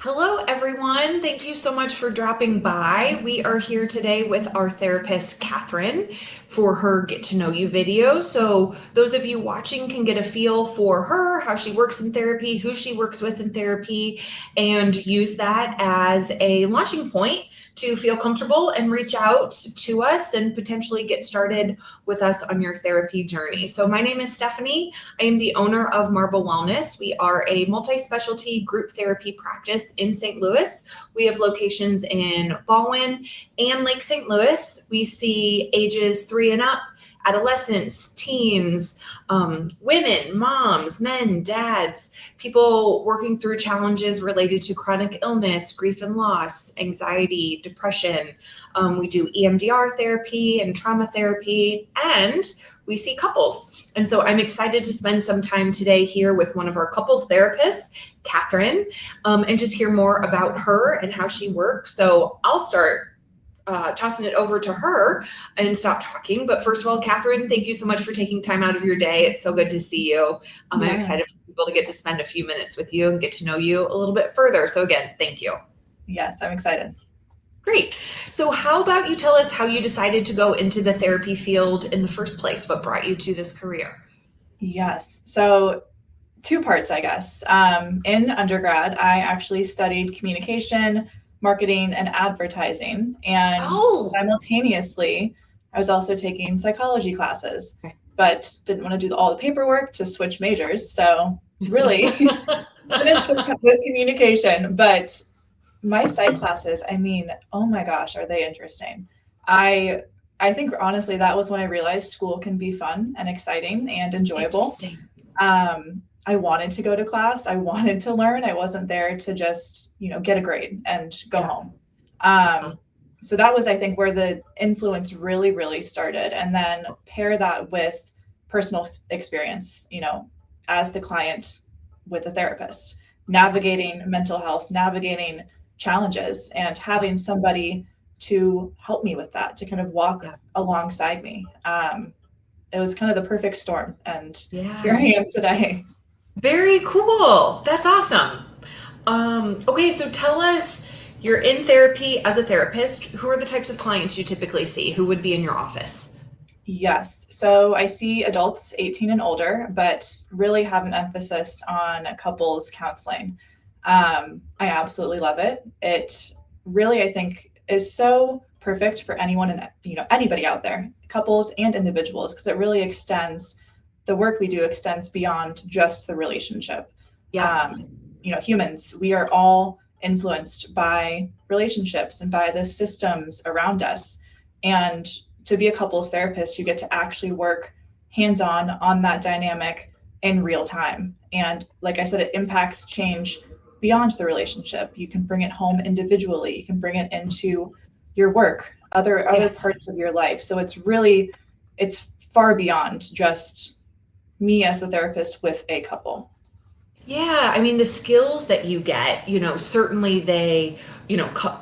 Hello, everyone. Thank you so much for dropping by. We are here today with our therapist, Katherine, for her Get to Know You video. So, those of you watching can get a feel for her, how she works in therapy, who she works with in therapy, and use that as a launching point to feel comfortable and reach out to us and potentially get started with us on your therapy journey. So, my name is Stephanie. I am the owner of Marble Wellness. We are a multi-specialty group therapy practice in St. Louis. We have locations in Ballwin and Lake St. Louis. We see ages 3 and up, adolescents, teens, women, moms, men, dads, people working through challenges related to chronic illness, grief and loss, anxiety, depression. We do EMDR therapy and trauma therapy, and we see couples. And so I'm excited to spend some time today here with one of our couples therapists, Katherine, and just hear more about her and how she works. So I'll start tossing it over to her and stop talking. But first of all, Katherine, thank you so much for taking time out of your day. It's so good to see you. I'm excited for people to get to spend a few minutes with you and get to know you a little bit further. So again, thank you. Yes, I'm excited. Great. So how about you tell us how you decided to go into the therapy field in the first place? What brought you to this career? Yes. So two parts, I guess. In undergrad, I actually studied communication, marketing, and advertising. And simultaneously, I was also taking psychology classes, but didn't want to do all the paperwork to switch majors. So really finished with communication. But my psych classes, I mean, oh my gosh, are they interesting. I think honestly, that was when I realized school can be fun and exciting and enjoyable. I wanted to go to class. I wanted to learn. I wasn't there to just, get a grade and go home. So that was, I think, where the influence really, really started. And then pair that with personal experience, as the client with a therapist, navigating mental health, navigating challenges, and having somebody to help me with that, to kind of walk alongside me. It was kind of the perfect storm. And here I am today. Very cool. That's awesome. Okay, so tell us, you're in therapy as a therapist. Who are the types of clients you typically see? Who would be in your office? Yes. So I see adults 18 and older, but really have an emphasis on couples counseling. I absolutely love it. It really, I think, is so perfect for anyone and anybody out there, couples and individuals, because it really extends, the work we do extends beyond just the relationship. Humans, we are all influenced by relationships and by the systems around us. And to be a couples therapist, you get to actually work hands-on on that dynamic in real time. And like I said, it impacts change beyond the relationship. You can bring it home individually. You can bring it into your work, other parts of your life. So it's far beyond just me as the therapist with a couple. Yeah, I mean, the skills that you get, certainly they,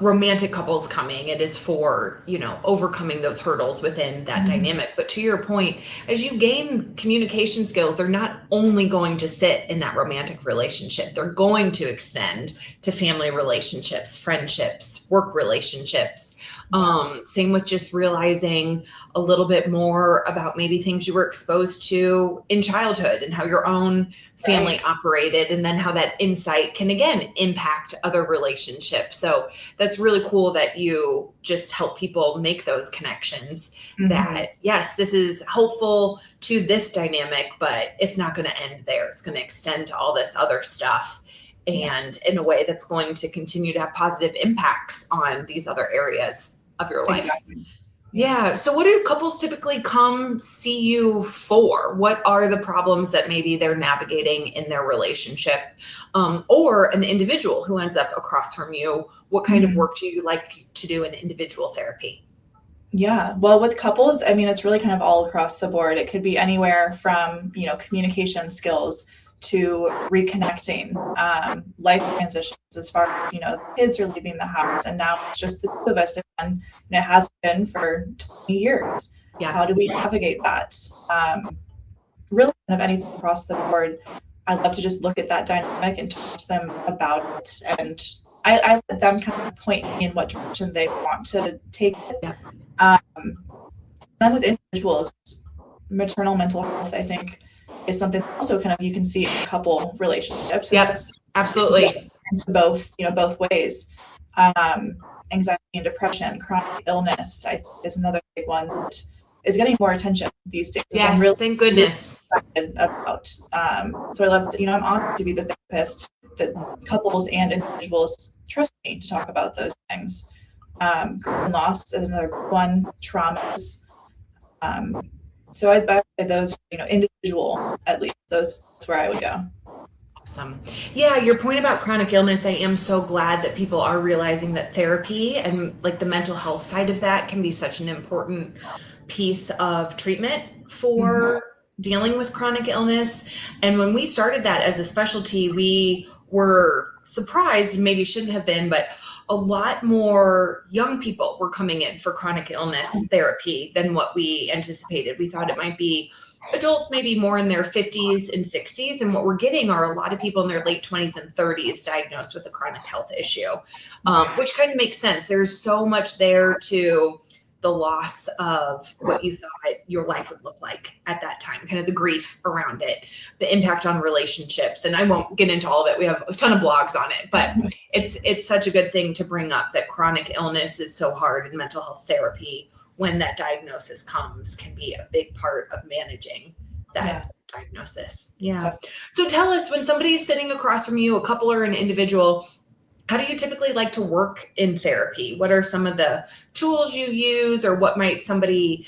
romantic couples coming, it is for, overcoming those hurdles within that dynamic. But to your point, as you gain communication skills, they're not only going to sit in that romantic relationship, they're going to extend to family relationships, friendships, work relationships. Same with just realizing a little bit more about maybe things you were exposed to in childhood and how your own family operated, and then how that insight can again impact other relationships. So that's really cool that you just help people make those connections that yes, this is helpful to this dynamic, but it's not going to end there. It's going to extend to all this other stuff. And in a way that's going to continue to have positive impacts on these other areas of your life. Yeah. So what do couples typically come see you for? What are the problems that maybe they're navigating in their relationship? Or an individual who ends up across from you, what kind of work do you like to do in individual therapy? Yeah. Well, with couples, I mean, it's really kind of all across the board. It could be anywhere from, communication skills to reconnecting, life transitions as far as, kids are leaving the house and now it's just the two of us again, and it has been for 20 years. How do we navigate that? Really kind of anything across the board. I love to just look at that dynamic and talk to them about it and I let them kind of point me in what direction they want to take it. Yeah. Then with individuals, maternal mental health, I think, is something also kind of you can see in couple relationships. Yes, absolutely. Into both ways. Anxiety and depression, chronic illness, I think, is another big one that is getting more attention these days. Yes, I'm really, thank goodness. Really excited about. So I love to, I'm honored to be the therapist that couples and individuals trust me to talk about those things. Grief and loss is another one, traumas. So I'd say those, individual, at least, that's where I would go. Awesome. Yeah, your point about chronic illness, I am so glad that people are realizing that therapy and like the mental health side of that can be such an important piece of treatment for dealing with chronic illness. And when we started that as a specialty, we were surprised, maybe shouldn't have been, but a lot more young people were coming in for chronic illness therapy than what we anticipated. We thought it might be adults, maybe more in their 50s and 60s. And what we're getting are a lot of people in their late 20s and 30s diagnosed with a chronic health issue, which kind of makes sense. There's so much there to the loss of what you thought your life would look like at that time, kind of the grief around it, the impact on relationships. And I won't get into all of it. We have a ton of blogs on it, but it's such a good thing to bring up that chronic illness is so hard, and mental health therapy, when that diagnosis comes, can be a big part of managing that diagnosis. Yeah. So tell us, when somebody is sitting across from you, a couple or an individual, how do you typically like to work in therapy? What are some of the tools you use, or what might somebody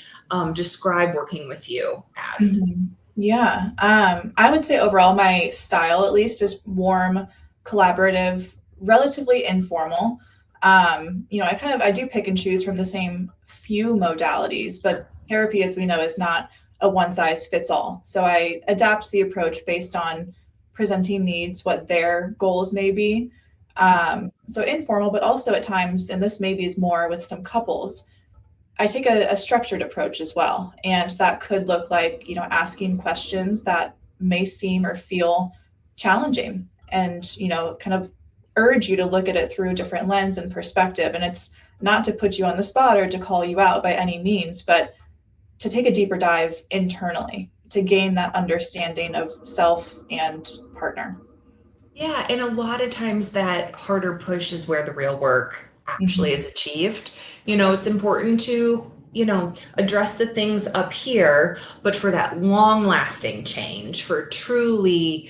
describe working with you as? Yeah. I would say overall, my style, at least, is warm, collaborative, relatively informal. I do pick and choose from the same few modalities, but therapy, as we know, is not a one size fits all. So I adapt the approach based on presenting needs, what their goals may be. So informal, but also at times, and this maybe is more with some couples, I take a structured approach as well. And that could look like, asking questions that may seem or feel challenging, and, kind of urge you to look at it through a different lens and perspective. And it's not to put you on the spot or to call you out by any means, but to take a deeper dive internally to gain that understanding of self and partner. Yeah, and a lot of times that harder push is where the real work actually is achieved. It's important to, address the things up here, but for that long lasting change, for truly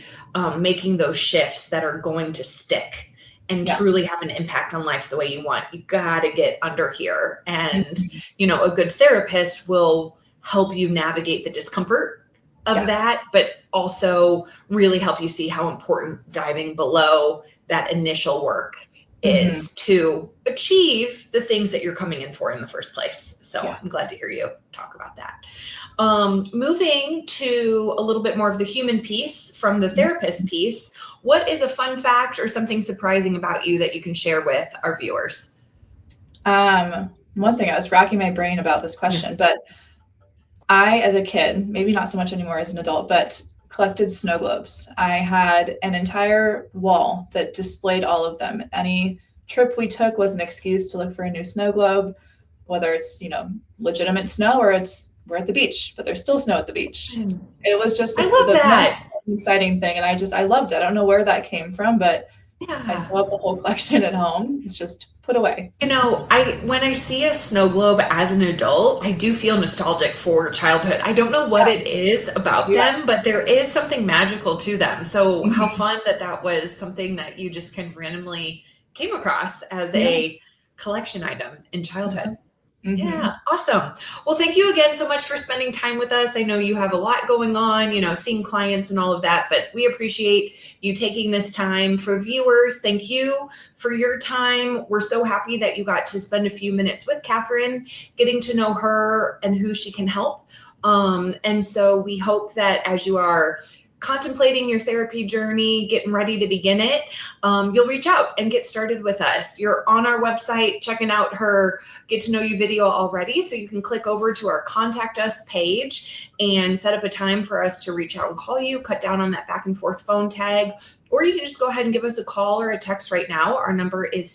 making those shifts that are going to stick and truly have an impact on life the way you want, you got to get under here. And, a good therapist will help you navigate the discomfort of that, but also really help you see how important diving below that initial work is to achieve the things that you're coming in for in the first place. So I'm glad to hear you talk about that. Moving to a little bit more of the human piece from the therapist piece, what is a fun fact or something surprising about you that you can share with our viewers? One thing, I was racking my brain about this question, but I, as a kid, maybe not so much anymore as an adult, but collected snow globes. I had an entire wall that displayed all of them. Any trip we took was an excuse to look for a new snow globe, whether it's, legitimate snow or we're at the beach, but there's still snow at the beach. It was just the most exciting thing. And I loved it. I don't know where that came from, but I still have the whole collection at home. It's just put away. When I see a snow globe as an adult, I do feel nostalgic for childhood. I don't know what it is about them, but there is something magical to them. So how fun that was something that you just kind of randomly came across as a collection item in childhood. Yeah, awesome. Well, thank you again so much for spending time with us. I know you have a lot going on, seeing clients and all of that, but we appreciate you taking this time. For viewers, thank you for your time. We're so happy that you got to spend a few minutes with Katherine, getting to know her and who she can help. And so we hope that as you are contemplating your therapy journey, getting ready to begin it, you'll reach out and get started with us. You're on our website checking out her Get to Know You video already, so you can click over to our Contact Us page and set up a time for us to reach out and call you, cut down on that back and forth phone tag, or you can just go ahead and give us a call or a text right now. Our number is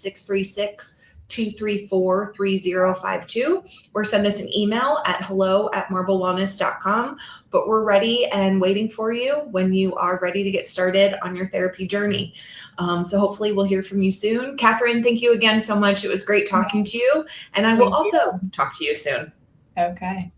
636-234-3052, or send us an email at hello@marblewellness.com. But we're ready and waiting for you when you are ready to get started on your therapy journey. So hopefully we'll hear from you soon. Katherine, thank you again so much. It was great talking to you, and I will also talk to you soon. Okay.